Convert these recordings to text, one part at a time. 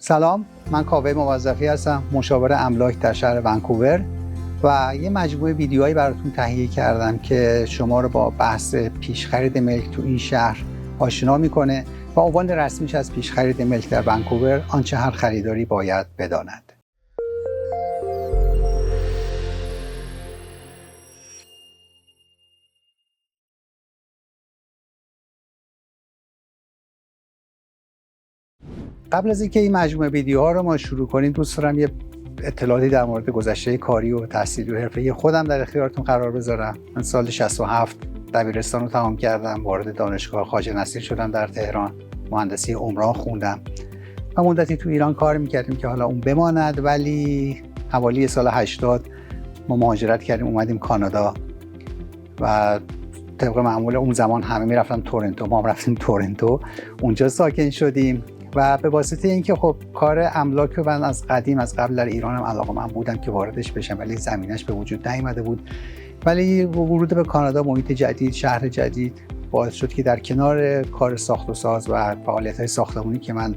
سلام، من کاوه موظفی هستم، مشاور املاک در شهر ونکوور و یه مجموعه ویدیوهایی براتون تهیه کردم که شما رو با بحث پیش خرید ملک تو این شهر آشنا میکنه و عنوان رسمیش از پیش خرید ملک در ونکوور آنچه هر خریداری باید بداند. قبل از اینکه این مجموعه ویدیوها رو ما شروع کنیم، دوست دارم یه اطلاعاتی در مورد گذشته کاری و تحصیلی و حرفه‌ای خودم در اختیارتون قرار بذارم. من سال 67 دبیرستان رو تمام کردم، وارد دانشگاه خواجه نصیر شدم در تهران، مهندسی عمران خوندم و مدتی تو ایران کار میکردیم که حالا اون بماند، ولی حوالی سال 80 ما مهاجرت کردیم، اومدیم کانادا و طبق معمول اون زمان همه میرفتن تورنتو، ما هم رفتیم تورنتو، اونجا ساکن شدیم و به واسطه اینکه خب کار املاک من از قدیم از قبل در ایرانم علاقه‌مند بودم که واردش بشم، ولی زمینش به وجود نیامده بود. ولی ورود به کانادا، محیط جدید، شهر جدید باعث شد که در کنار کار ساخت و ساز و فعالیت‌های ساختمانی که من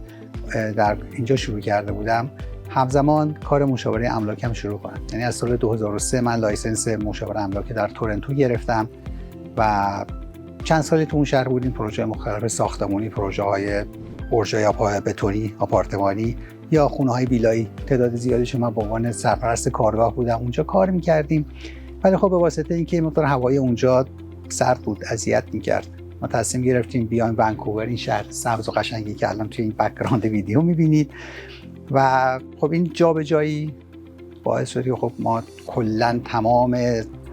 در اینجا شروع کرده بودم، همزمان کار مشاوره املاکم شروع کنم. یعنی از سال 2003 من لایسنس مشاور املاک در تورنتو گرفتم و چند سالی تو اون شهر بودیم، پروژه مختلف ساختمانی، پروژه‌های برج‌های بتونی، آپارتمانی یا خونه‌های ویلایی، تعداد زیادیش من به عنوان سرپرست کارگاه بودم اونجا کار می‌کردیم. ولی خب به واسطه اینکه مقدار هوای اونجا سرد بود، اذیت می‌کرد، ما تصمیم گرفتیم بیایم ونکوور، این شهر سبز و قشنگی که الان توی این بک‌گراند ویدیو می‌بینید. و خب این جابجایی باعث شد که خب ما کلاً تمام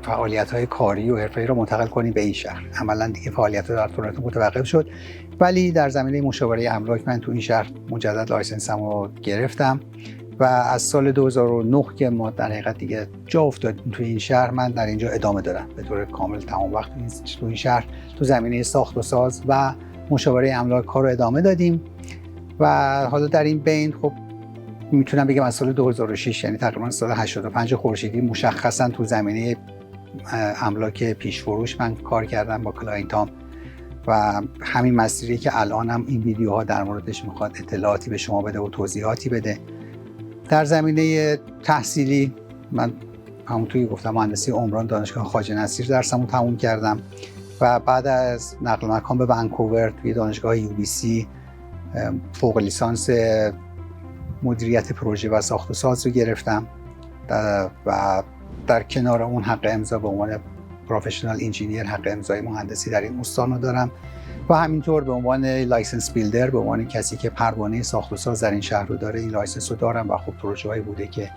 فعالیت‌های کاری و حرفه‌ای رو منتقل کنیم به این شهر. عملاً دیگه فعالیت‌ها در تورنتو متوقف شد، ولی در زمینه مشاوره املاک من تو این شهر مجدد لایسنسم رو گرفتم و از سال 2009 که ما در حقیقت دیگه جا افتادیم تو این شهر، من در اینجا ادامه دارم به طور کامل تمام وقت تو این شهر تو زمینه ساخت و ساز و مشاوره املاک کار رو ادامه دادیم. و حالا در این بین خب میتونم بگم از سال 2006 یعنی تقریبا سال 85 خورشیدی مشخصا تو زمینه املاک پیشفروش من کار کردم با کلاینتام و همین مسیری که الانم این ویدیوها در موردش میخواد اطلاعاتی به شما بده و توضیحاتی بده. در زمینه تحصیلی من همونطوری گفتم مهندسی عمران دانشگاه خواجه نصیر درسمو تموم کردم و بعد از نقل مکان به ونکوور توی دانشگاه UBC فوق لیسانس مدیریت پروژه و ساخت و ساز رو گرفتم و در کنار اون حق امضا به عنوان پروفشنال انجینیر، حق امضای مهندسی در این استان رو دارم و همینطور به عنوان لایسنس بیلدر، به عنوان کسی که پروانه ساخت و ساز در این شهر رو داره، این لایسنس رو دارم و خب پروژه‌ای بوده که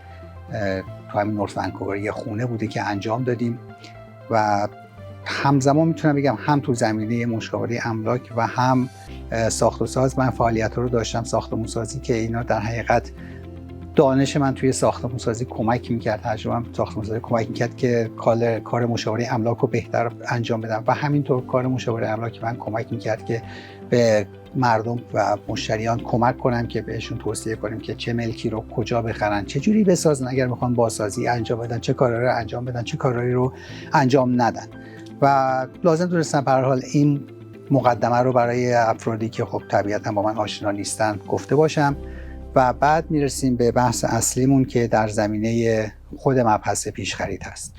تو همین نورت ونکوور یه خونه بوده که انجام دادیم و همزمان میتونم بگم هم تو زمینه مشاوره املاک و هم ساخت و ساز من فعالیت‌ها رو داشتم، ساختمان‌سازی، که اینا در حقیقت دانش من توی ساختمان‌سازی کمک می‌کرد، تجربه‌ام تو ساختمان‌سازی کمک می‌کرد که کار مشاوره املاک رو بهتر انجام بدم و همینطور کار مشاوره املاک من کمک می‌کرد که به مردم و مشتریان کمک کنم که بهشون توصیه کنیم که چه ملکی رو کجا بخرن، چه جوری بسازن اگر می‌خوان بازسازی انجام بدن، چه کارهایی رو انجام بدن، چه کارهایی رو انجام ندن. و لازم دونستم به هر حال این مقدمه رو برای افرادی که خب طبیعتاً با من آشنا نیستن گفته باشم و بعد میرسیم به بحث اصلیمون که در زمینه خود مبحث پیش خرید هست.